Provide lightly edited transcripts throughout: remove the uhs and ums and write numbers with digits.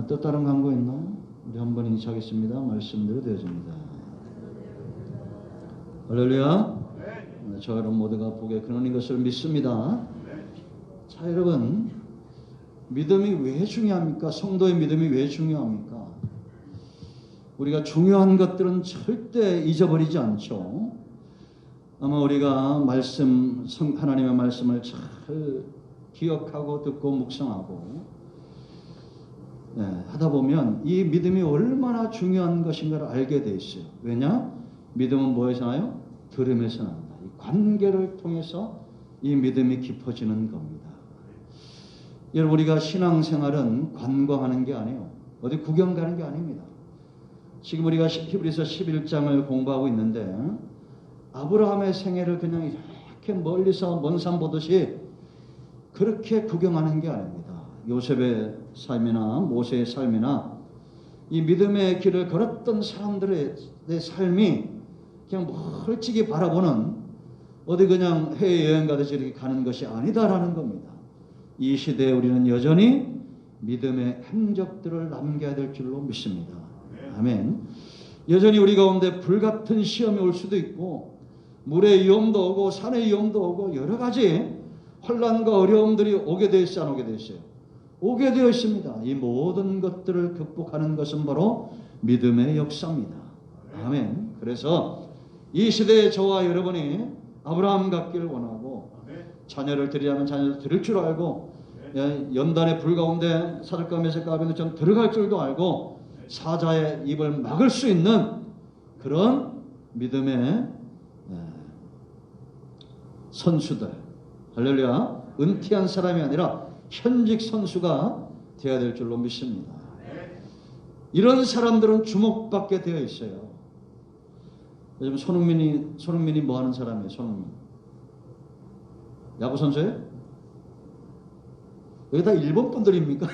또 다른 광고 있나? 우리 한번 인사하겠습니다. 말씀대로 되어집니다. 할렐루야. 저 여러분 모두가 복의 근원인 것을 믿습니다. 자, 여러분, 믿음이 왜 중요합니까? 성도의 믿음이 왜 중요합니까? 우리가 중요한 것들은 절대 잊어버리지 않죠. 아마 우리가 하나님의 말씀을 잘 기억하고 듣고 묵상하고 하다 보면 이 믿음이 얼마나 중요한 것인가를 알게 돼 있어요. 왜냐? 믿음은 뭐에서 나요? 들음에서 난다. 이 관계를 통해서 이 믿음이 깊어지는 겁니다. 여러분, 우리가 신앙생활은 관광하는 게 아니에요. 어디 구경 가는 게 아닙니다. 지금 우리가 히브리서 11장을 공부하고 있는데 아브라함의 생애를 그냥 이렇게 멀리서 먼 산 보듯이 그렇게 구경하는 게 아닙니다. 요셉의 삶이나 모세의 삶이나 이 믿음의 길을 걸었던 사람들의 삶이 그냥 멀찍이 바라보는 어디 그냥 해외여행 가듯이 이렇게 가는 것이 아니다라는 겁니다. 이 시대에 우리는 여전히 믿음의 행적들을 남겨야 될 줄로 믿습니다. 아멘. 여전히 우리 가운데 불같은 시험이 올 수도 있고 물의 위험도 오고 산의 위험도 오고 여러 가지 혼란과 어려움들이 오게 되어 있어요, 안 오게 되어 있어요? 오게 되어 있습니다. 이 모든 것들을 극복하는 것은 바로 믿음의 역사입니다. 아멘. 그래서 이 시대에 저와 여러분이 아브라함 같기를 원하고 자녀를 드리려면 자녀를 드릴 줄 알고 연단의 불 가운데 사절가 메섹 가운데 좀 들어갈 줄도 알고 사자의 입을 막을 수 있는 그런 믿음의 선수들, 할렐루야, 은퇴한 사람이 아니라 현직 선수가 되어야 될 줄로 믿습니다. 이런 사람들은 주목받게 되어 있어요. 요즘 손흥민이 뭐 하는 사람이에요? 손흥민 야구 선수예요? 여기 다 일본 분들입니까?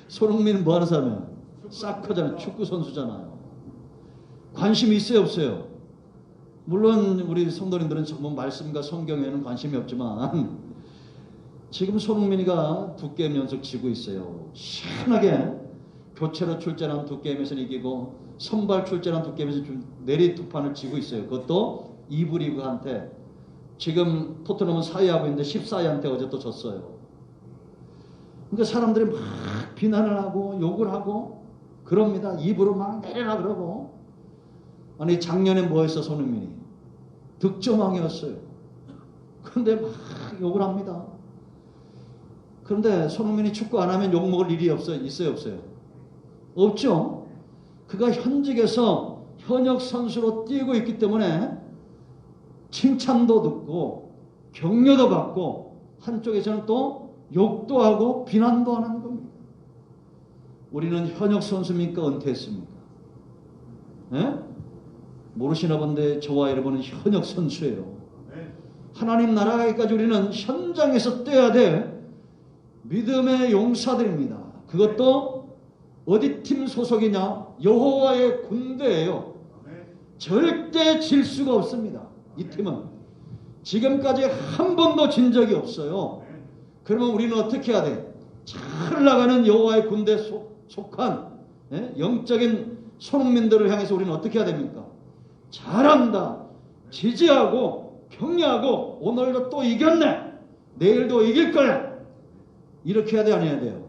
손흥민은 뭐 하는 사람이에요? 사커잖아요. 축구 선수잖아요. 관심이 있어요, 없어요? 물론 우리 성도님들은 전부 말씀과 성경에는 관심이 없지만 지금 손흥민이가 두 게임 연속 지고 있어요. 시원하게 교체로 출전한 두 게임에서는 이기고 선발 출전한 두 게임에서 좀 내리 두 판을 지고 있어요. 그것도 2부 리그한테. 지금 토트넘은 4위 하고 있는데 14위한테 어제 또 졌어요. 그러니까 사람들이 막 비난을 하고 욕을 하고 그럽니다. 입으로 막 내려라 그러고. 아니 작년에 뭐 했어 손흥민이? 득점왕이었어요. 그런데 막 욕을 합니다. 그런데 손흥민이 축구 안 하면 욕먹을 일이 있어요 없어요? 없죠. 그가 현직에서 현역 선수로 뛰고 있기 때문에 칭찬도 듣고 격려도 받고 한쪽에서는 또 욕도 하고 비난도 하는 겁니다. 우리는 현역 선수입니까? 은퇴했습니까? 네? 모르시나 본데 저와 여러분은 현역 선수예요. 하나님 나라 가기까지 우리는 현장에서 뛰어야 될 믿음의 용사들입니다. 그것도 어디 팀 소속이냐? 여호와의 군대예요. 절대 질 수가 없습니다. 이 팀은 지금까지 한 번도 진 적이 없어요. 그러면 우리는 어떻게 해야 돼? 잘 나가는 여호와의 군대에 속한 영적인 손흥민들을 향해서 우리는 어떻게 해야 됩니까? 잘한다, 지지하고 격려하고 오늘도 또 이겼네, 내일도 이길 거야, 이렇게 해야 돼, 안 해야 돼요?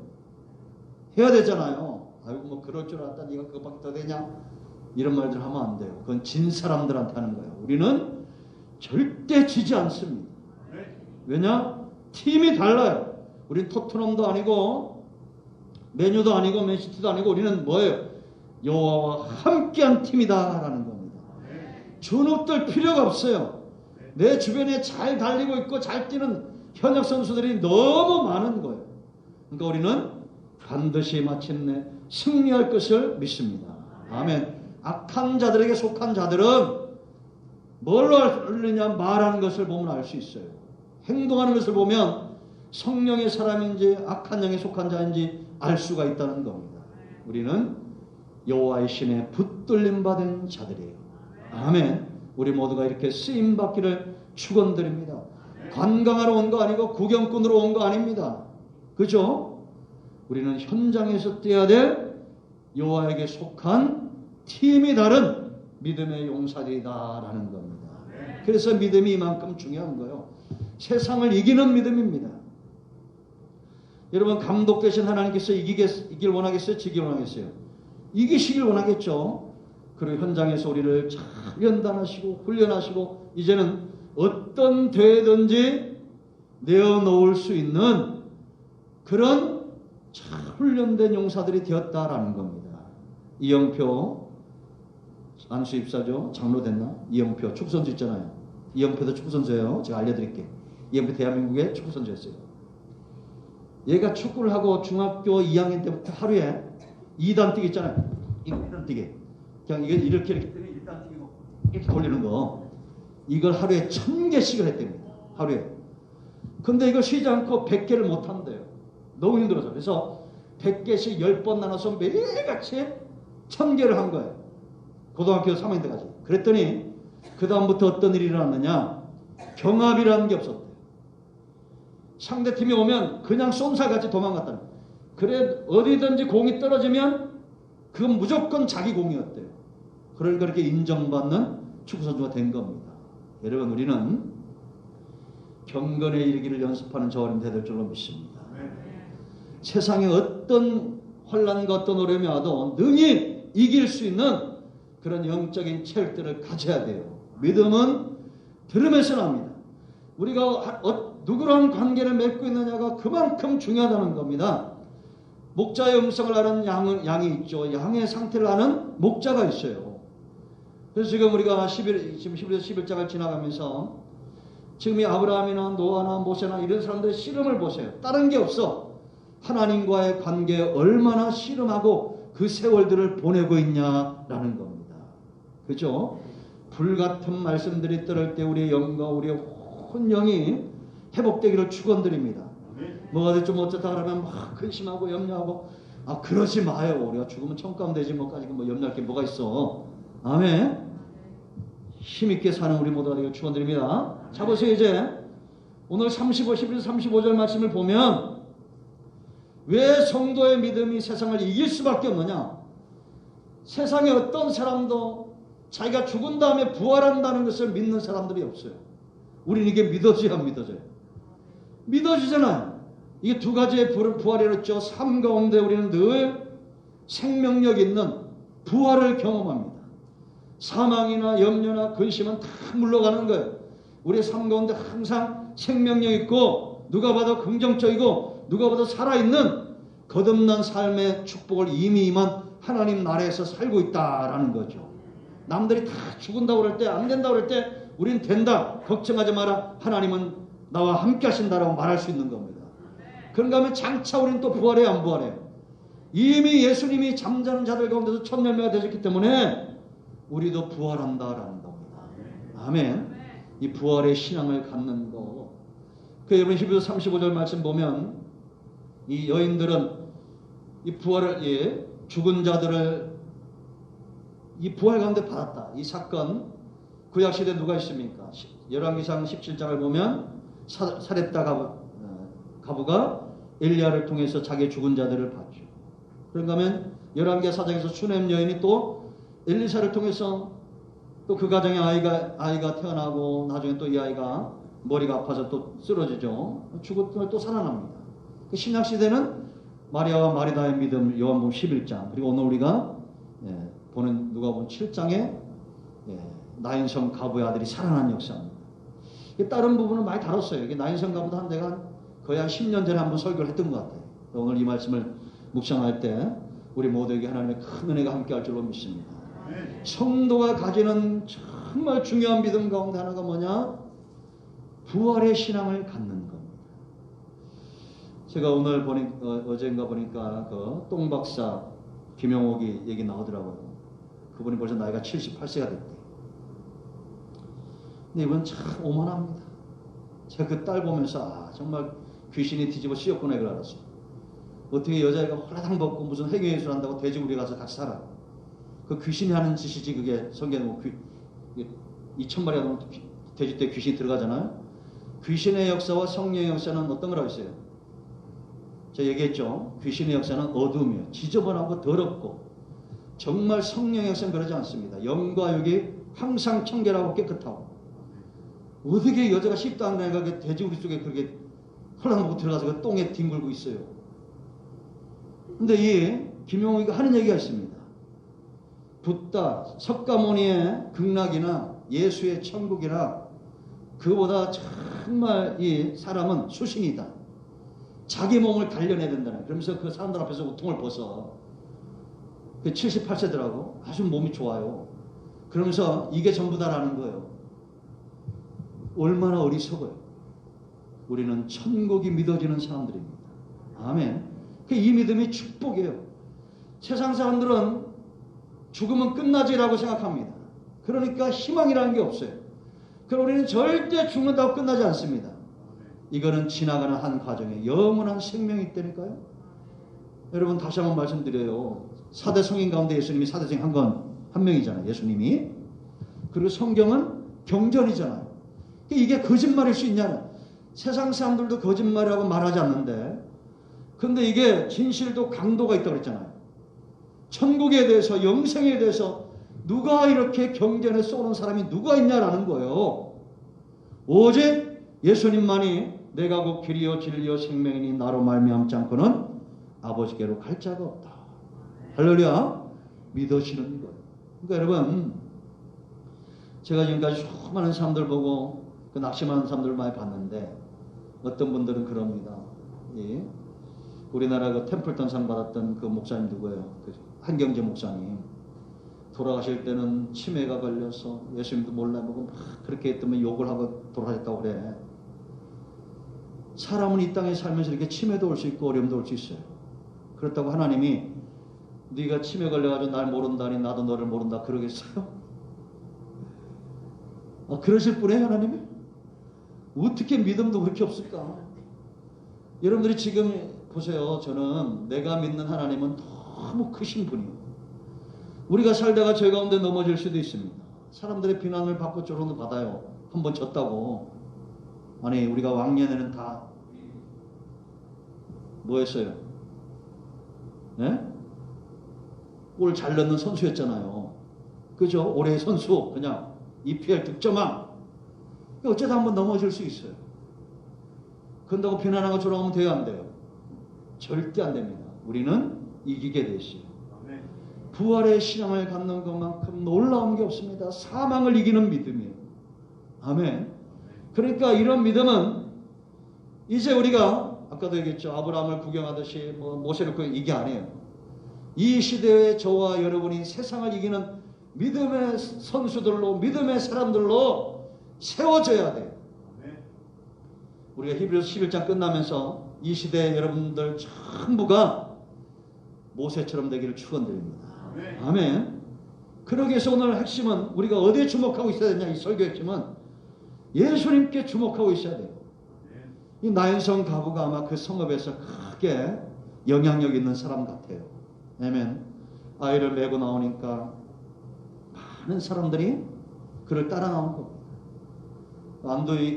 해야 되잖아요. 아이고 뭐 그럴 줄 알았다, 네가 그거밖에 더 되냐, 이런 말들 하면 안 돼요. 그건 진 사람들한테 하는 거예요. 우리는 절대 지지 않습니다. 왜냐? 팀이 달라요. 우린 토트넘도 아니고 맨유도 아니고 맨시티도 아니고 우리는 뭐예요? 여호와와 함께한 팀이다라는 겁니다. 주눅들 필요가 없어요. 내 주변에 잘 달리고 있고 잘 뛰는 현역 선수들이 너무 많은 거예요. 그러니까 우리는 반드시 마침내 승리할 것을 믿습니다. 아멘. 악한 자들에게 속한 자들은 뭘로 알느냐? 말하는 것을 보면 알 수 있어요. 행동하는 것을 보면 성령의 사람인지 악한 영에 속한 자인지 알 수가 있다는 겁니다. 우리는 여호와의 신에 붙들림 받은 자들이에요. 아멘. 우리 모두가 이렇게 쓰임 받기를 축원드립니다. 관광하러 온 거 아니고 구경꾼으로 온 거 아닙니다. 그죠? 우리는 현장에서 뛰어야 될 여호와에게 속한 팀이 다른 믿음의 용사들이다라는 겁니다. 그래서 믿음이 이만큼 중요한 거예요. 세상을 이기는 믿음입니다. 여러분, 감독 되신 하나님께서 이길 원하겠어요? 지길 원하겠어요? 이기시길 원하겠죠. 그리고 현장에서 우리를 잘 연단하시고 훈련하시고 이제는 어떤 대회든지 내어놓을 수 있는 그런 잘 훈련된 용사들이 되었다라는 겁니다. 이영표 안수 입사죠. 장로 됐나? 이영표 축구선수 있잖아요. 이영표도 축구선수예요. 제가 알려드릴게요. 이영표 대한민국의 축구선수였어요. 얘가 축구를 하고 중학교 2학년 때부터 하루에 2단 뛰기 있잖아요. 2단 뛰기. 그냥 이게 이렇게 때문에 1단 뛰고 이렇게 돌리는 거. 이걸 하루에 1000개씩을 했답니다. 하루에. 근데 이걸 쉬지 않고 100개를 못 한대요. 너무 힘들어서. 그래서 100개씩 10번 나눠서 매일같이 1000개를 한 거예요. 고등학교 3학년 때까지. 그랬더니 그 다음부터 어떤 일이 일어났느냐. 경합이라는 게 없었대요. 상대팀이 오면 그냥 쏜살같이 도망갔다는 거예요. 그래 어디든지 공이 떨어지면 그건 무조건 자기 공이었대요. 그러니까 그렇게 인정받는 축구선수가 된 겁니다. 여러분, 우리는 경건에 이르기를 연습하는 저어린 되될 줄로 믿습니다. 세상에 어떤 혼란과 어떤 어려움이 와도 능히 이길 수 있는 그런 영적인 체력들을 가져야 돼요. 믿음은 들음에서 납니다. 우리가 누구랑 관계를 맺고 있느냐가 그만큼 중요하다는 겁니다. 목자의 음성을 아는 양이 있죠. 양의 상태를 아는 목자가 있어요. 그래서 지금 우리가 11장을 지나가면서 지금 이 아브라함이나 노아나 모세나 이런 사람들의 씨름을 보세요. 다른 게 없어. 하나님과의 관계에 얼마나 씨름하고 그 세월들을 보내고 있냐라는 겁니다. 그죠? 불같은 말씀들이 떨을 때 우리의 영과 우리의 혼령이 회복되기를 축원드립니다. 뭐가 좀 어쩌다 그러면 막 근심하고 염려하고 그러지 마요. 우리가 죽으면 천국 가면 되지 뭐까지 뭐 염려할 게 뭐가 있어. 아멘. 힘있게 사는 우리 모두가 되기를 축원드립니다. 자, 보세요. 이제 오늘 35절 말씀을 보면 왜 성도의 믿음이 세상을 이길 수밖에 없느냐. 세상에 어떤 사람도 자기가 죽은 다음에 부활한다는 것을 믿는 사람들이 없어요. 우리는 이게 믿어져야 안 믿어져요. 믿어지잖아요. 이게 두 가지의 부활이었죠. 삶 가운데 우리는 늘 생명력 있는 부활을 경험합니다. 사망이나 염려나 근심은 다 물러가는 거예요. 우리의 삶 가운데 항상 생명력 있고 누가 봐도 긍정적이고 누가 봐도 살아있는 거듭난 삶의 축복을 이미 임한 하나님 나라에서 살고 있다라는 거죠. 남들이 다 죽은다고 그럴 때 안 된다고 그럴 때 우린 된다. 걱정하지 마라. 하나님은 나와 함께 하신다라고 말할 수 있는 겁니다. 그런가 하면 장차 우리는 또 부활해요, 안 부활해요? 이미 예수님이 잠자는 자들 가운데서 첫 열매가 되셨기 때문에 우리도 부활한다라는 겁니다. 아멘. 이 부활의 신앙을 갖는 거. 그 여러분 히브리서 35절 말씀 보면 이 여인들은 이 부활을 죽은 자들을 이 부활 가운데 받았다. 이 사건 구약 시대에 누가 있습니까? 열왕기상 17장을 보면 사렙다 가부가 엘리야를 통해서 자기의 죽은 자들을 봤죠. 그런가 하면 열왕기 4장에서 슈넴 여인이 또 엘리사를 통해서 또 그 가정에 아이가 태어나고 나중에 또 이 아이가 머리가 아파서 또 쓰러지죠. 죽었던 또 살아납니다. 신약 시대는 마리아와 마리다의 믿음 요한복음 11장 그리고 오늘 우리가 보는 누가복음 7장에 나인성 가부의 아들이 살아난 역사입니다. 다른 부분은 많이 다뤘어요. 이게 나인성 가부도 한 내가 거의 한 10년 전에 한번 설교를 했던 것 같아요. 오늘 이 말씀을 묵상할 때 우리 모두에게 하나님의 큰 은혜가 함께할 줄로 믿습니다. 성도가 가지는 정말 중요한 믿음 가운데 하나가 뭐냐? 부활의 신앙을 갖는 겁니다. 제가 오늘 어젠가 보니까 그 똥 박사 김영옥이 얘기 나오더라고요. 그분이 벌써 나이가 78세가 됐대. 근데 이분 참 오만합니다. 제가 그 딸 보면서 정말 귀신이 뒤집어 씌웠구나 이걸 알았어요. 어떻게 여자애가 홀라당 벗고 무슨 해경예술 한다고 돼지우리 가서 같이 살아. 그 귀신이 하는 짓이지 그게 성경에 뭐 2000마리가 넘는 돼지떼 귀신이 들어가잖아요. 귀신의 역사와 성령의 역사는 어떤 거라고 했어요? 제가 얘기했죠. 귀신의 역사는 어두우며 지저분하고 더럽고 정말 성령의 역사는 그러지 않습니다. 영과 육이 항상 청결하고 깨끗하고 어떻게 여자가 씹도 안 내가 돼지우리 속에 그렇게 헐렁먹고 들어가서 그 똥에 뒹굴고 있어요. 근데 이 김용욱이가 하는 얘기가 있습니다. 붓다 석가모니의 극락이나 예수의 천국이나 그보다 정말 이 사람은 수신이다. 자기 몸을 단련해야 된다는. 그러면서 그 사람들 앞에서 우통을 벗어. 그 78세더라고. 아주 몸이 좋아요. 그러면서 이게 전부다라는 거예요. 얼마나 어리석어요. 우리는 천국이 믿어지는 사람들입니다. 아멘. 이 믿음이 축복이에요. 세상 사람들은 죽으면 끝나지라고 생각합니다. 그러니까 희망이라는 게 없어요. 그럼 우리는 절대 죽는다고 끝나지 않습니다. 이거는 지나가는 한 과정에 영원한 생명이 있다니까요. 여러분 다시 한번 말씀드려요. 4대 성인 가운데 예수님이 4대 성인 한 명이잖아요. 예수님이. 그리고 성경은 경전이잖아요. 이게 거짓말일 수 있냐는. 세상 사람들도 거짓말이라고 말하지 않는데 근데 이게 진실도 강도가 있다고 그랬잖아요. 천국에 대해서 영생에 대해서 누가 이렇게 경전에 쏘는 사람이 누가 있냐라는 거예요. 오직 예수님만이 내가 곧 길이요 진리요 생명이니 나로 말미암지 않고는 아버지께로 갈 자가 없다. 할렐루야. 믿으시는 거예요. 그러니까 여러분 제가 지금까지 수많은 사람들 보고 그 낙심하는 사람들 많이 봤는데 어떤 분들은 그럽니다. 예. 우리나라 그 템플턴 상 받았던 그 목사님 누구예요? 그 한경재 목사님. 돌아가실 때는 치매가 걸려서 예수님도 몰라보고 막 그렇게 했더니 욕을 하고 돌아가셨다고 그래. 사람은 이 땅에 살면서 이렇게 치매도 올 수 있고 어려움도 올 수 있어요. 그렇다고 하나님이 네가 치매 걸려가지고 날 모른다니 나도 너를 모른다 그러겠어요? 그러실 분이에요 하나님이? 어떻게 믿음도 그렇게 없을까? 여러분들이 지금 보세요. 저는 내가 믿는 하나님은 너무 크신 분이에요. 우리가 살다가 죄 가운데 넘어질 수도 있습니다. 사람들의 비난을 받고 조롱도 받아요. 한번 졌다고. 아니 우리가 왕년에는 다 뭐 했어요? 네? 골 잘 넣는 선수였잖아요. 그죠? 올해의 선수 그냥 EPL 득점왕. 어쩌다 한번 넘어질 수 있어요. 그런다고 비난하고 조롱하면 돼요 안 돼요? 절대 안 됩니다. 우리는 이기게 되시요. 부활의 신앙을 갖는 것만큼 놀라운 게 없습니다. 사망을 이기는 믿음이에요. 아멘. 그러니까 이런 믿음은 이제 우리가 아까도 얘기했죠. 아브라함을 구경하듯이 모세를 이게 아니에요. 이 시대에 저와 여러분이 세상을 이기는 믿음의 선수들로 믿음의 사람들로 세워져야 돼요. 우리가 히브리서 11장 끝나면서 이 시대의 여러분들 전부가 모세처럼 되기를 축원드립니다. 아멘. 그러기 위해서 오늘 핵심은 우리가 어디에 주목하고 있어야 되냐. 이 설교 핵심은 예수님께 주목하고 있어야 돼요. 이 나연성 가부가 아마 그 성읍에서 크게 영향력 있는 사람 같아요. 아멘. 아이를 메고 나오니까 많은 사람들이 그를 따라 나온 겁니다.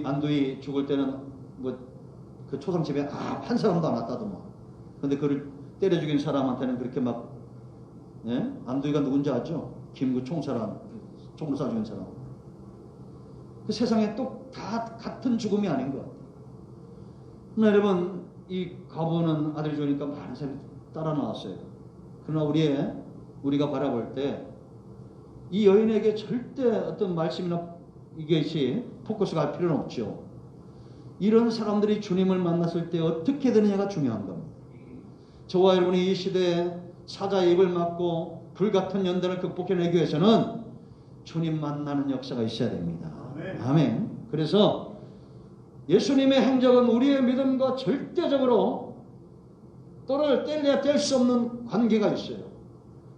안두희 죽을 때는 그 초상집에 한 사람도 안 왔다더만. 근데 그를 때려 죽인 사람한테는 그렇게 막 예? 안두희가 누군지 아죠? 김구 총사람, 총으로 쏴 죽인 사람. 그 세상에 또 다 같은 죽음이 아닌 것 같아요. 여러분, 이 가부는 아들 죽으니까 많은 사람이 따라 나왔어요. 그러나 우리가 바라볼 때 이 여인에게 절대 어떤 말씀이나 이것이 포커스가 할 필요는 없죠. 이런 사람들이 주님을 만났을 때 어떻게 되느냐가 중요한 겁니다. 저와 여러분이 이 시대에 사자의 입을 막고 불같은 연단을 극복해내기 위해서는 주님 만나는 역사가 있어야 됩니다. 아멘. 그래서 예수님의 행적은 우리의 믿음과 절대적으로 뗄래야 뗄 수 없는 관계가 있어요.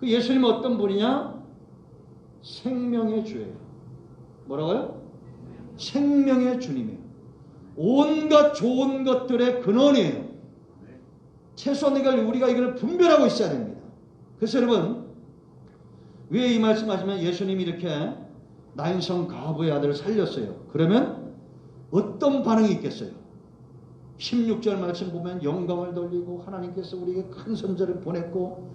그 예수님은 어떤 분이냐? 생명의 주예요. 뭐라고요? 생명의 주님이에요. 온갖 좋은 것들의 근원이에요. 최소한 우리가 이걸 분별하고 있어야 됩니다. 그래서 여러분, 왜 이 말씀하시면 예수님이 이렇게 나인성 가부의 아들을 살렸어요. 그러면 어떤 반응이 있겠어요? 16절 말씀 보면 영광을 돌리고 하나님께서 우리에게 큰 선자를 보냈고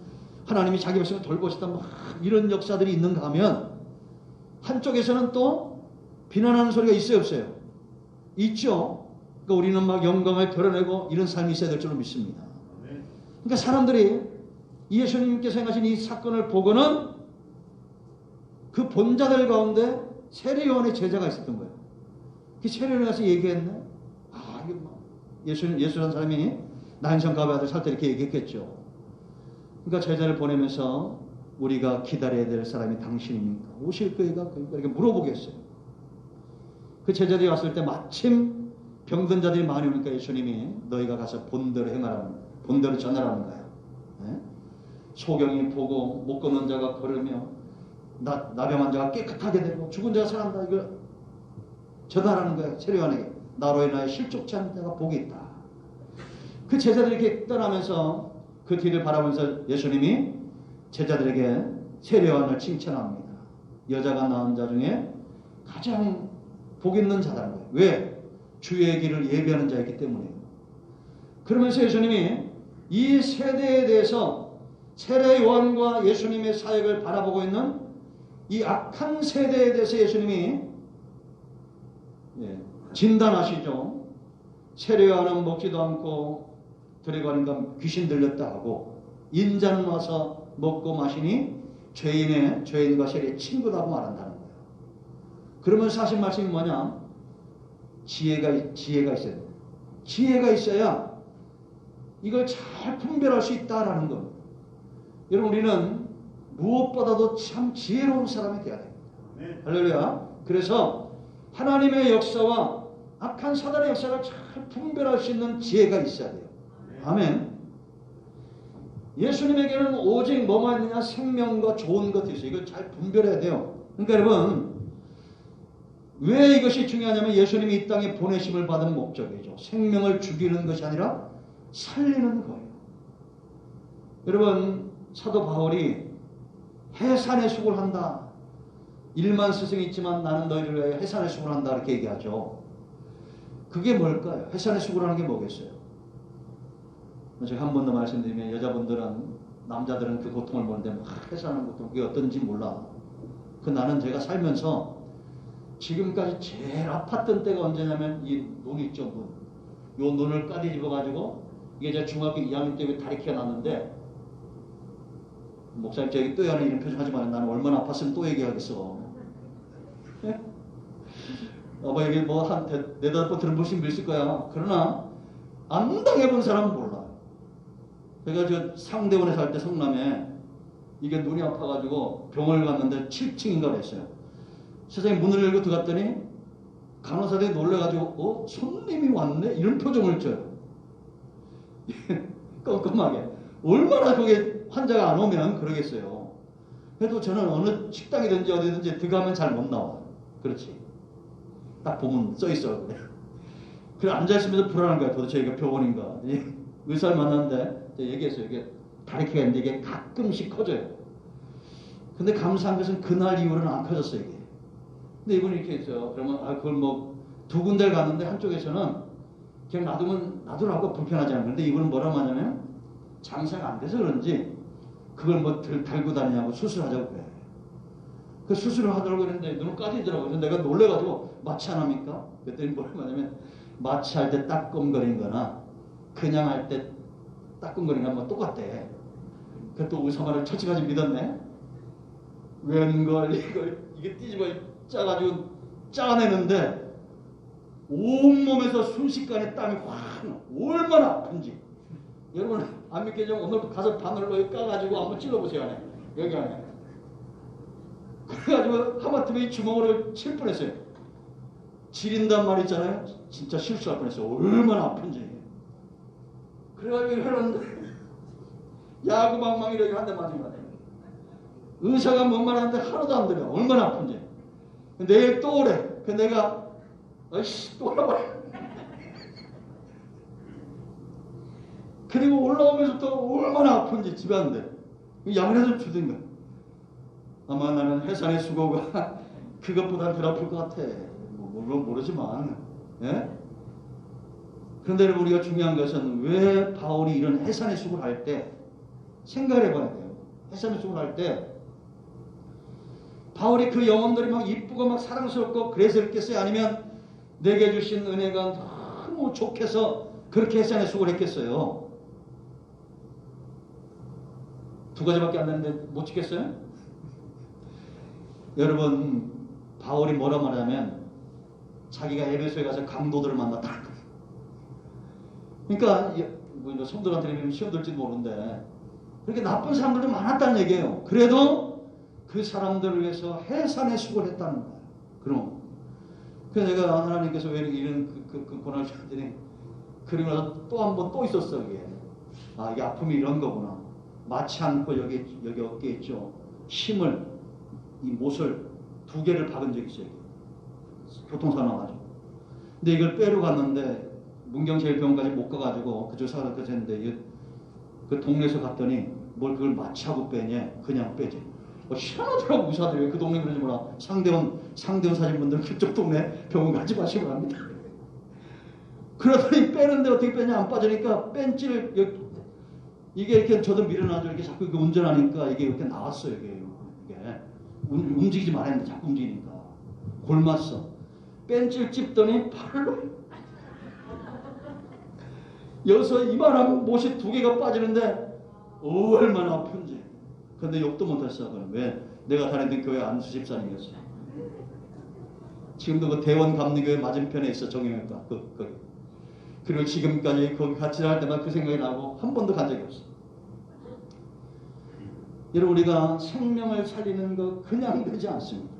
하나님이 자기 백성을 돌보시다 막 이런 역사들이 있는가 하면 한쪽에서는 또 비난하는 소리가 있어요 없어요? 있죠. 그러니까 우리는 막 영광을 드러내고 이런 삶이 있어야 될 줄로 믿습니다. 그러니까 사람들이 예수님께서 행하신 이 사건을 보고는 그 본자들 가운데 세례요한의 제자가 있었던 거예요. 그 세례요한에 가서 얘기했네. 아, 이게 뭐 예수라는 사람이 나인성 가베 아들 살 때 이렇게 얘기했겠죠. 그러니까 제자를 보내면서 우리가 기다려야 될 사람이 당신입니까? 오실 거이가? 이렇게 물어보겠어요. 그 제자들이 왔을 때 마침 병든 자들이 많이 오니까 예수님이 너희가 가서 본대로 행하라는, 본대로 전하라는 거예요. 네? 소경이 보고 못 걷는 자가 걸으며 나병한 자가 깨끗하게 되고 죽은 자가 살아난다. 이걸 전하라는 거예요. 세례요한에게. 나로 인하여 실족치 않는 자가 복이 있다. 그 제자들이 이렇게 떠나면서 그 뒤를 바라보면서 예수님이 제자들에게 세례요한을 칭찬합니다. 여자가 낳은 자 중에 가장 복 있는 자라는 거예요. 왜? 주의 길을 예비하는 자이기 때문이에요. 그러면서 예수님이 이 세대에 대해서 세례요한과 예수님의 사역을 바라보고 있는 이 악한 세대에 대해서 예수님이 진단하시죠. 세례요한은 먹지도 않고 들어가니까 귀신 들렸다 하고 인자는 와서 먹고 마시니 죄인과 세리의 친구라고 말한다는 거예요. 그러면서 하신 말씀이 뭐냐? 지혜가 있어야 돼요. 지혜가 있어야 이걸 잘 분별할 수 있다라는 겁니다. 여러분 우리는 무엇보다도 참 지혜로운 사람이 되어야 됩니다. 네. 할렐루야. 그래서 하나님의 역사와 악한 사단의 역사를 잘 분별할 수 있는 지혜가 있어야 돼요. 네. 아멘. 예수님에게는 오직 뭐만 있느냐? 생명과 좋은 것이 있어요. 이걸 잘 분별해야 돼요. 그러니까 여러분 왜 이것이 중요하냐면 예수님이 이 땅에 보내심을 받은 목적이죠. 생명을 죽이는 것이 아니라 살리는 거예요. 여러분 사도 바울이 해산의 수고를 한다. 1만 스승이 있지만 나는 너희를 위하여 해산의 수고를 한다. 이렇게 얘기하죠. 그게 뭘까요? 해산의 수고라는 게 뭐겠어요? 제가 한 번 더 말씀드리면 여자분들은 남자들은 그 고통을 모르는데 막 해산하는 고통 그게 어떤지 몰라. 그 나는 제가 살면서 지금까지 제일 아팠던 때가 언제냐면 이 눈 있죠. 눈. 요 눈을 까뒤집어가지고 이게 제가 중학교 2학년 때 다리키가 났는데 목사님 저기 또 하는 이런 표정 하지 마요. 나는 얼마나 아팠으면 또 얘기하겠어. 아마 여기 뭐 한 네다섯 번 들어보신 분 있을 거야. 그러나 안 당해본 사람은 몰라. 제가 저 상대원에 살 때 성남에 이게 눈이 아파가지고 병원을 갔는데 7층인가 그랬어요. 세상에 문을 열고 들어갔더니 간호사들이 놀래가지고 손님이 왔네? 이런 표정을 줘요. 껌껌하게. 얼마나 그게 환자가 안 오면 그러겠어요. 그래도 저는 어느 식당이든지 어디든지 들어가면 잘 못 나와. 그렇지. 딱 보면 써있어. 그래 앉아있으면서 불안한 거야. 도대체 이게 병원인가. 의사를 만났는데 얘기했어요. 이게 다리키가 있는데 이게 가끔씩 커져요. 근데 감사한 것은 그날 이후로는 안 커졌어요. 이게. 근데 이분이 이렇게 있어요. 그러면 그걸 뭐 두 군데를 갔는데 한쪽에서는 그냥 놔두라고 불편하지 않아요. 근데 이분은 뭐라고 하냐면 장사가 안 돼서 그런지 그걸 뭐 달고 다니냐고 수술하자고 그래. 그 수술을 하더라고 그랬는데 눈을 까지더라고요. 그래서 내가 놀래가지고 마취 안 합니까? 그랬더니 뭐라고 하냐면 마취할 때 따끔거리는 거나 그냥 할 때 따끔거리는 건 뭐 똑같대. 그 또 의사 말을 철칙하지 믿었네. 웬걸 이게 뒤집어 짜가지고 짜내는데 온몸에서 순식간에 땀이 확 얼마나 아픈지. 여러분 안 믿겠지만 오늘 가서 바늘로 까가지고 한번 찔러보세요. 안에. 여기 안에. 그래가지고 하마터면 주먹으로 칠 뻔했어요. 지린단 말 있잖아요. 진짜 실수할 뻔했어요. 얼마나 아픈지. 그래가지고 이러는데 야구방망이 이렇게 한 대 맞은 거 같아요. 의사가 뭔 말 하는데 하나도 안 들려. 얼마나 아픈지. 내일 또 오래. 그 내가 또 오라고. 그리고 올라오면서 또 얼마나 아픈지 집에 왔는데 약을 좀 주든가. 아마 나는 해산의 수고가 그것보다 덜 아플 것 같아. 물론 모르지만. 예? 그런데 여러분, 우리가 중요한 것은 왜 바울이 이런 해산의 숙을 할 때 생각을 해봐야 돼요. 해산의 숙을 할 때 바울이 그 영혼들이 막 이쁘고 막 사랑스럽고 그래서 그랬겠어요? 아니면 내게 주신 은혜가 너무 좋게서 그렇게 해산의 숙을 했겠어요? 두 가지밖에 안 되는데 못 지켰어요? 여러분, 바울이 뭐라 말하냐면 자기가 에베소에 가서 강도들을 만났다는 거예요. 그러니까 뭐 성도한테 시험 들지도 모르는데 그렇게 나쁜 사람들도 많았다는 얘기예요. 그래도 그 사람들을 위해서 해산의 숙을 했다는 거예요. 그럼 그래서 내가 하나님께서 왜 이런 그 고난을 주더니 그리고 나서 또 한 번 또 있었어. 이게 이게 아픔이 이런 거구나. 마치 않고 여기 어깨에 있죠. 힘을 이 못을 2개를 박은 적이 있어요. 교통사고 나가지고. 근데 이걸 빼러 갔는데 문경제일병원까지 못 가가지고 그쪽 사람한테 했는데 그 동네에서 갔더니 뭘 그걸 마취하고 빼냐? 그냥 빼지. 희한하더라고. 의사들이 왜 그 동네 그러지 몰라. 상대원 사진분들 그쪽 동네 병원 가지 마시고 합니다. 그러더니 빼는데 어떻게 빼냐? 안 빠지니까 뺀질 이게 이렇게 저도 밀어놔줘 이렇게 자꾸 이렇게 운전하니까 이게 이렇게 나왔어요. 이게 움직이지 말았는데 자꾸 움직이니까 골맞어. 뺀질 찝더니 팔로 여기서 이만한 못이 2개가 빠지는데 얼마나 아픈지. 근데 욕도 못했어. 그럼 왜? 내가 다니던 교회 안수집사님이었어. 지금도 그 대원 감리교회 맞은편에 있어. 정형외과 거기. 그리고 지금까지 거기 같이 할 때마다 그 생각이 나고 한 번도 간 적이 없어. 여러분, 우리가 생명을 살리는 거 그냥 되지 않습니다.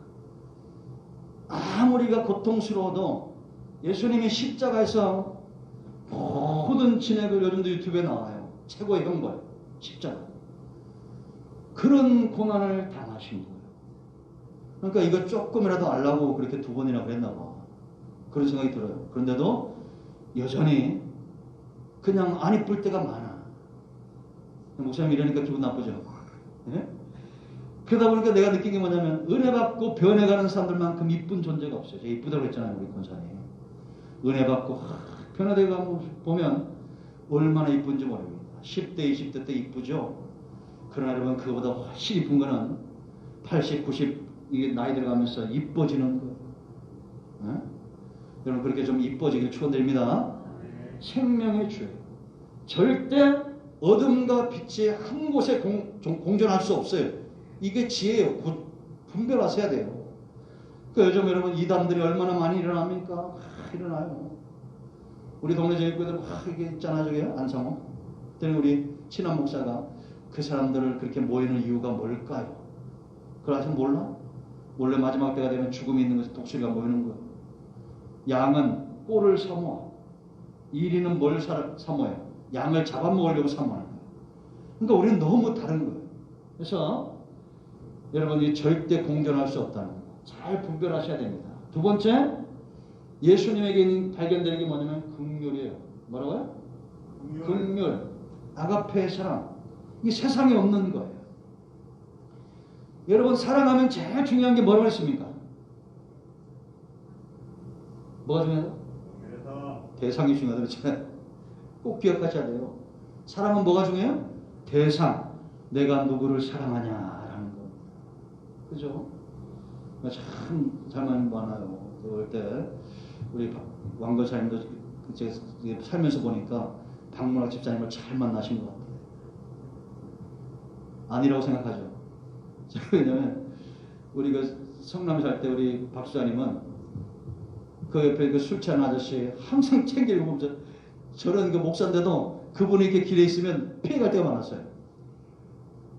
아무리가 고통스러워도 예수님이 십자가에서 모든 진액을, 요즘도 유튜브에 나와요. 최고의 형벌, 십자가. 그런 고난을 당하신 거예요. 그러니까 이거 조금이라도 알라고 그렇게 2번이나 그랬나 봐. 그런 생각이 들어요. 그런데도 여전히 그냥 안 이쁠 때가 많아. 목사님 이러니까 기분 나쁘죠? 예? 그러다 보니까 내가 느낀 게 뭐냐면 은혜 받고 변해가는 사람들만큼 이쁜 존재가 없어요. 제가 이쁘다고 했잖아요. 우리 권사님. 은혜 받고 변화되고 보면 얼마나 이쁜지 모릅니다. 10대, 20대 때 이쁘죠? 그러나 여러분, 그거보다 훨씬 이쁜 거는 80, 90 이게 나이 들어가면서 이뻐지는 거. 예? 여러분, 그렇게 좀 이뻐지길 축원드립니다. 생명의 주예요. 절대 어둠과 빛이 한 곳에 공존할 수 없어요. 이게 지혜예요. 분별하셔야 돼요. 요즘 여러분 이단들이 얼마나 많이 일어납니까? 일어나요. 우리 동네 제일교회들 이게 있잖아, 저기 안상호. 그때 우리 친한 목사가 그 사람들을 그렇게 모이는 이유가 뭘까요? 그걸 아직 몰라? 원래 마지막 때가 되면 죽음이 있는 것이 독수리가 모이는 거예요. 양은 꼴을 사모하, 이리는 뭘 사모해요? 양을 잡아먹으려고 사모하는 거예요. 그러니까 우리는 너무 다른 거예요. 그래서 여러분이 절대 공존할 수 없다는 거 잘 분별하셔야 됩니다. 2번째, 예수님에게 발견되는 게 뭐냐면 긍휼이에요. 뭐라고요? 긍휼, 아가페의 사랑. 이게 세상에 없는 거예요. 여러분, 사랑하면 제일 중요한 게 뭐라고 했습니까? 뭐가 중요하다? 대상이 중요하다. 그렇죠? 꼭 기억하셔야 돼요. 사랑은 뭐가 중요해요? 대상. 내가 누구를 사랑하냐라는 거. 그죠? 참 잘만 많아요. 그럴 때 우리 왕거사님도 제가 살면서 보니까 박문학 집사님을 잘 만나신 것 같아요. 아니라고 생각하죠. 왜냐면 우리 그 성남에 살 때 우리 박수자님은 그 옆에 그 술 취한 아저씨 항상 챙기고 보면서 저런 그 목사인데도 그분이 이렇게 길에 있으면 피해갈 때가 많았어요.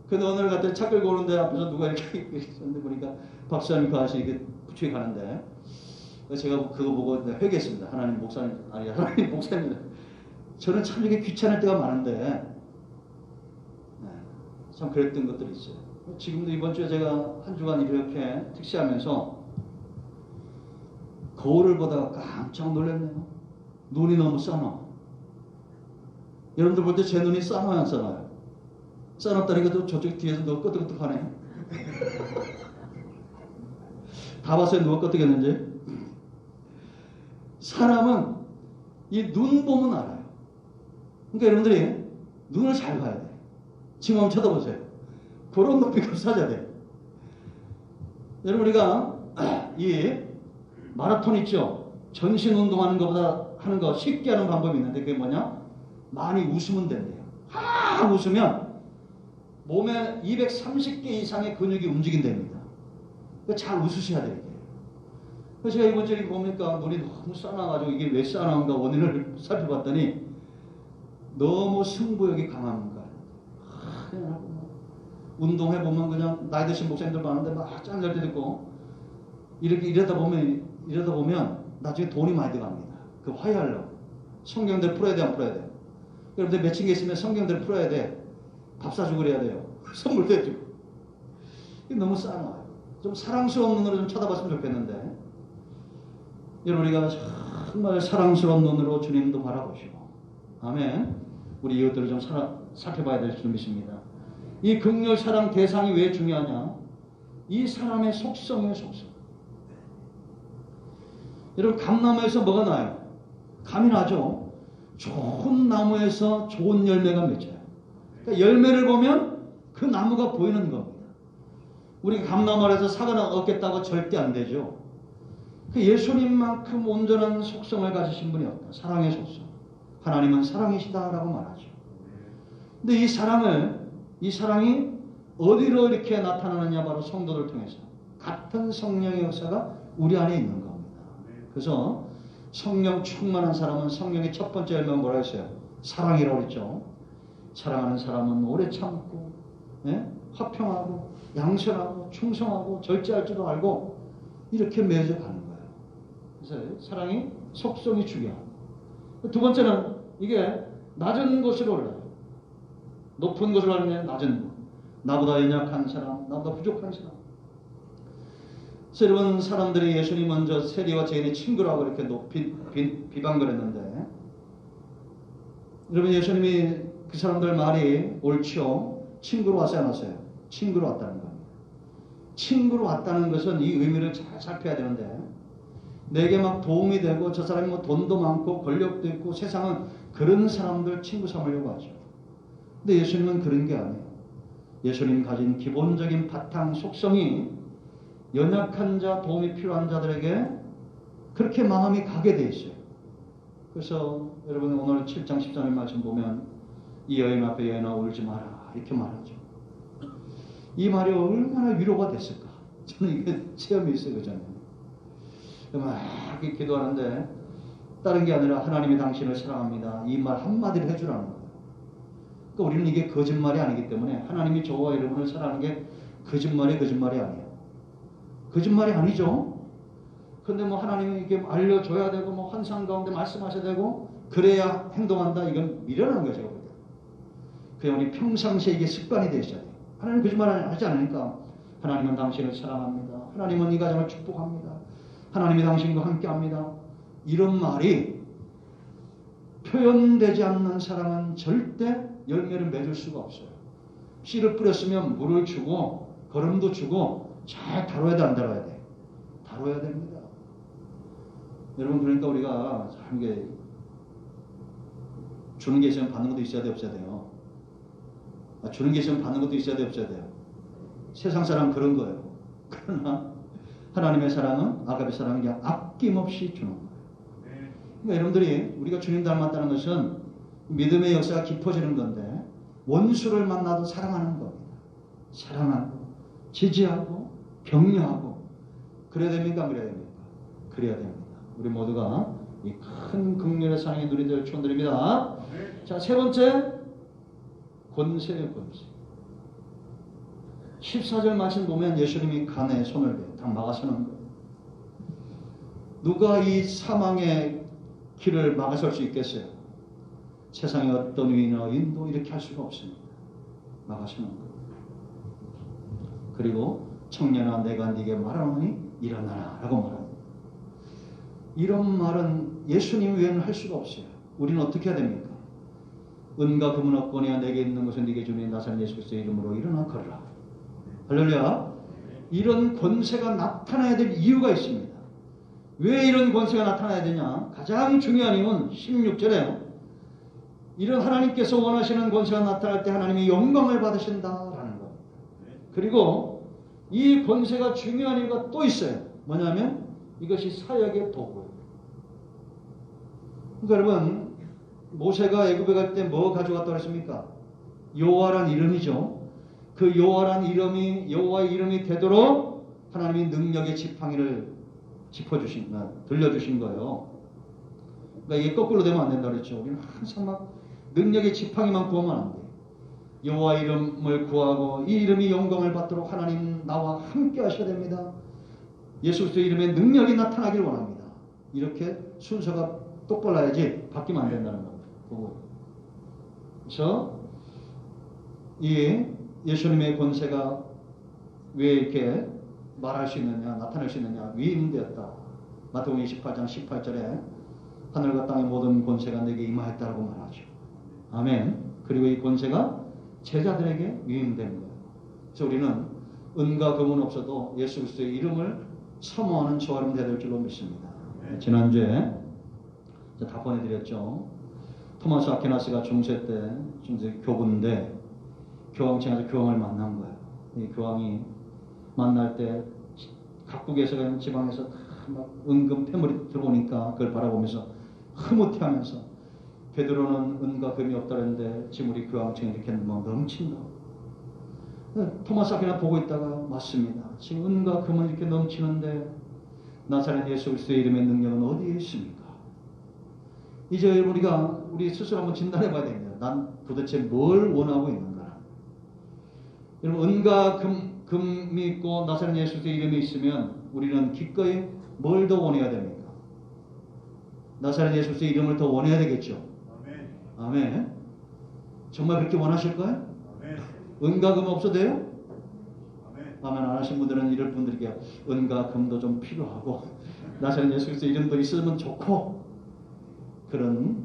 근데 오늘 같은 차 끌고 오는데 앞에서 누가 이렇게 있었는데 보니까 박수자님 그 아저씨 이렇게 부축해 가는데 제가 그거 보고 회개했습니다. 하나님 목사님, 아니 하나님 목사님입니다. 저는 참 이게 귀찮을 때가 많은데 참 그랬던 것들이 있어요. 지금도 이번 주에 제가 한 주간 이렇게 택시하면서 거울을 보다가 깜짝 놀랐네요. 눈이 너무 싸나. 여러분들 볼 때 제 눈이 싸나요, 안 싸나요? 싸납다니까 또 저쪽 뒤에서 누가 끄덕끄덕하네. 다 봤어요, 누가 끄덕했는지. 사람은 이 눈 보면 알아요. 그러니까 여러분들이 눈을 잘 봐야 돼. 지금 한번 쳐다보세요. 그런 높이가 사줘야 돼. 여러분, 우리가 이 마라톤 있죠? 전신 운동하는 것보다 하는 거 쉽게 하는 방법이 있는데 그게 뭐냐? 많이 웃으면 된대요. 웃으면 몸에 230개 이상의 근육이 움직인답니다. 잘 웃으셔야 돼요. 그래서 제가 이번 주에 보니까 눈이 너무 싸나가지고 이게 왜 싸나운가 원인을 살펴봤더니 너무 승부욕이 강한 거예요. 그냥 운동해보면 그냥 나이 드신 목사님들 많은데 막 짠날 때도 있고 이러다 보면 나중에 돈이 많이 들어갑니다. 그 화해하려고. 성경대로 풀어야 돼, 안 풀어야 돼? 여러분들 맺힌 게 있으면 성경대로 풀어야 돼. 밥 사주고 그래야 돼요. 선물도 해주고. 이게 너무 싸나워요. 좀 사랑스러운 눈으로 좀 쳐다봤으면 좋겠는데 여러분, 우리가 정말 사랑스러운 눈으로 주님도 바라보시고, 아멘. 우리 이웃들을 좀 살펴봐야 될 줄 믿습니다. 이 긍휼 사랑 대상이 왜 중요하냐? 이 사람의 속성이에요, 속성. 여러분, 감나무에서 뭐가 나요? 감이 나죠. 좋은 나무에서 좋은 열매가 맺혀요. 그러니까 열매를 보면 그 나무가 보이는 겁니다. 우리 감나무에서 사과를 얻겠다고 절대 안 되죠. 그 예수님만큼 온전한 속성을 가지신 분이 없다. 사랑의 속성. 하나님은 사랑이시다라고 말하죠. 근데 이 사랑이 어디로 이렇게 나타나느냐? 바로 성도들 통해서. 같은 성령의 역사가 우리 안에 있는 겁니다. 그래서 성령 충만한 사람은 성령의 첫 번째 열매가 뭐라 했어요? 사랑이라고 했죠. 사랑하는 사람은 오래 참고, 화평하고, 양선하고, 충성하고, 절제할 줄도 알고 이렇게 맺어 가는 거예요. 그래서 사랑이 속성이 중요합니다. 두 번째는 이게 낮은 곳으로 올라요. 높은 곳으로 가는 게 낮은 곳. 나보다 연약한 사람, 나보다 부족한 사람. 그래서 여러분, 사람들이 예수님 먼저 세리와 죄인의 친구라고 이렇게 높이 비방거렸는데, 여러분, 예수님이 그 사람들 말이 옳죠. 친구로 왔어요, 안 왔어요? 친구로 왔다는 겁니다. 친구로 왔다는 것은 이 의미를 잘 살펴야 되는데, 내게 막 도움이 되고 저 사람이 뭐 돈도 많고 권력도 있고 세상은 그런 사람들 친구 삼으려고 하죠. 근데 예수님은 그런 게 아니에요. 예수님 가진 기본적인 바탕 속성이 연약한 자, 도움이 필요한 자들에게 그렇게 마음이 가게 돼 있어요. 그래서 여러분, 오늘 7장 13절 말씀 보면 이 여인 앞에 여인아 울지 마라 이렇게 말하죠. 이 말이 얼마나 위로가 됐을까. 저는 이게 체험이 있어요. 그잖아요. 막 기도하는데 다른 게 아니라 하나님이 당신을 사랑합니다. 이 말 한마디를 해주라는 거예요. 그러니까 우리는 이게 거짓말이 아니기 때문에 하나님이 저와 여러분을 사랑하는 게 거짓말이 아니에요. 거짓말이 아니죠. 근데 뭐 하나님이 이게 알려줘야 되고 뭐 환상 가운데 말씀하셔야 되고 그래야 행동한다. 이건 미련한 거죠. 그냥 우리 평상시에 이게 습관이 되어 있어야 돼요. 하나님 거짓말 하지 않으니까 하나님은 당신을 사랑합니다. 하나님은 이 가정을 축복합니다. 하나님이 당신과 함께합니다. 이런 말이 표현되지 않는 사람은 절대 열매를 맺을 수가 없어요. 씨를 뿌렸으면 물을 주고 거름도 주고 잘 다뤄야 돼, 안 다뤄야 돼? 다뤄야 됩니다. 여러분, 그러니까 우리가 참 게 주는 게 있으면 받는 것도 있어야 돼, 없어야 돼요? 주는 게 있으면 받는 것도 있어야 돼, 없어야 돼요? 세상 사람 그런 거예요. 그러나 하나님의 사랑은 아가페 사랑은 그냥 아낌없이 주는 거예요. 그러니까 여러분들이 우리가 주님 닮았다는 것은 믿음의 역사가 깊어지는 건데 원수를 만나도 사랑하는 겁니다. 사랑하고 지지하고 격려하고 그래야 됩니까? 안 그래야 됩니까? 그래야 됩니다. 우리 모두가 이 큰 긍휼의 사랑의 누리들 축원드립니다. 자, 세 번째 권세의 권세. 14절 말씀 보면 예수님이 간에 손을 대요. 다 막아서는 거예요. 누가 이 사망의 길을 막아설 수 있겠어요? 세상에 어떤 위인이나 인도 이렇게 할 수가 없습니다. 막아서는 거예요. 그리고 청년아 내가 네게 말하노니 일어나라 라고 말합니다. 이런 말은 예수님 외에는 할 수가 없어요. 우리는 어떻게 해야 됩니까? 은과 금은 없거니와 내게 있는 것은 네게 주니 나사렛 예수 그리스도의 이름으로 일어나 걸으라. 할렐루야. 이런 권세가 나타나야 될 이유가 있습니다. 왜 이런 권세가 나타나야 되냐? 가장 중요한 이유는 16절에요. 이런 하나님께서 원하시는 권세가 나타날 때 하나님이 영광을 받으신다라는 것. 그리고 이 권세가 중요한 이유가 또 있어요. 뭐냐면 이것이 사역의 도구예요. 그러니까 여러분, 모세가 애굽에 갈 때 뭐 가져갔다고 했습니까? 여호와란 이름이죠. 그 여호와란 이름이 여호와의 이름이 되도록 하나님이 능력의 지팡이를 들려주신 거예요. 그러니까 이게 거꾸로 되면 안 된다 그랬죠. 우리는 항상 막 능력의 지팡이만 구하면 안 돼요. 여호와 이름을 구하고 이 이름이 영광을 받도록 하나님 나와 함께 하셔야 됩니다. 예수 그리스도의 이름에 능력이 나타나길 원합니다. 이렇게 순서가 똑바라야지 바뀌면 안 된다는 겁니다. 그래서 이 예수님의 권세가 왜 이렇게 말할 수 있느냐, 나타낼 수 있느냐, 위임되었다. 마태복음 28장 18절에 하늘과 땅의 모든 권세가 내게 임하였다라고 말하죠. 아멘. 그리고 이 권세가 제자들에게 위임된 거예요. 그래서 우리는 은과 금은 없어도 예수 그리스도의 이름을 사모하는 저와 여러분 되야 될 줄로 믿습니다. 지난주에 다 보내드렸죠. 토마스 아퀴나스가 중세 때, 중세 교부인데 교황청에서 교황을 만난 거예요. 이 교황이 만날 때 각국에서 그냥 지방에서 막 은금 폐물이 들어오니까 그걸 바라보면서 흐뭇해하면서 베드로는 은과 금이 없다는데 지금 우리 교황청에 이렇게 막 넘친다. 토마스 아퀴나 보고 있다가 맞습니다. 지금 은과 금은 이렇게 넘치는데 나사렛 예수 그리스도의 이름의 능력은 어디에 있습니까? 이제 우리 스스로 한번 진단해 봐야 됩니다. 난 도대체 뭘 원하고 있는가? 여러분, 은과 금이 있고 나사렛 예수 그리스도의 이름이 있으면 우리는 기꺼이 뭘 더 원해야 됩니까? 나사렛 예수 그리스도의 이름을 더 원해야 되겠죠. 아멘. 아멘. 정말 그렇게 원하실까요? 아멘. 은과 금 없어도 돼요? 아멘. 아멘 안 하신 분들은 이럴 분들에게 은과 금도 좀 필요하고 나사렛 예수 그리스도의 이름도 있으면 좋고 그런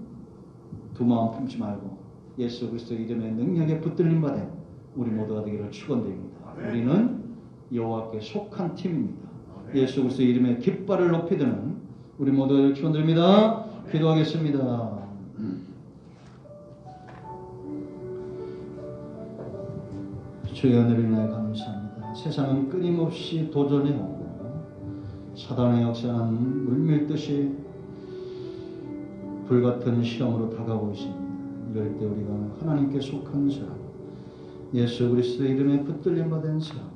두 마음 품지 말고 예수 그리스도의 이름의 능력에 붙들림 받은 우리 모두가 되기를 축원드립니다. 아멘. 우리는 여호와께 속한 팀입니다. 아멘. 예수 그리스도의 이름의 깃발을 높이 드는 우리 모두를 축원드립니다. 아멘. 기도하겠습니다. 주의 은혜를 인하여 감사합니다. 세상은 끊임없이 도전해 오고 사단의 역사는 물밀듯이 불같은 시험으로 다가오고 있습니다. 이럴 때 우리가 하나님께 속한 사람, 예수 그리스도의 이름에 붙들림 받은 사람,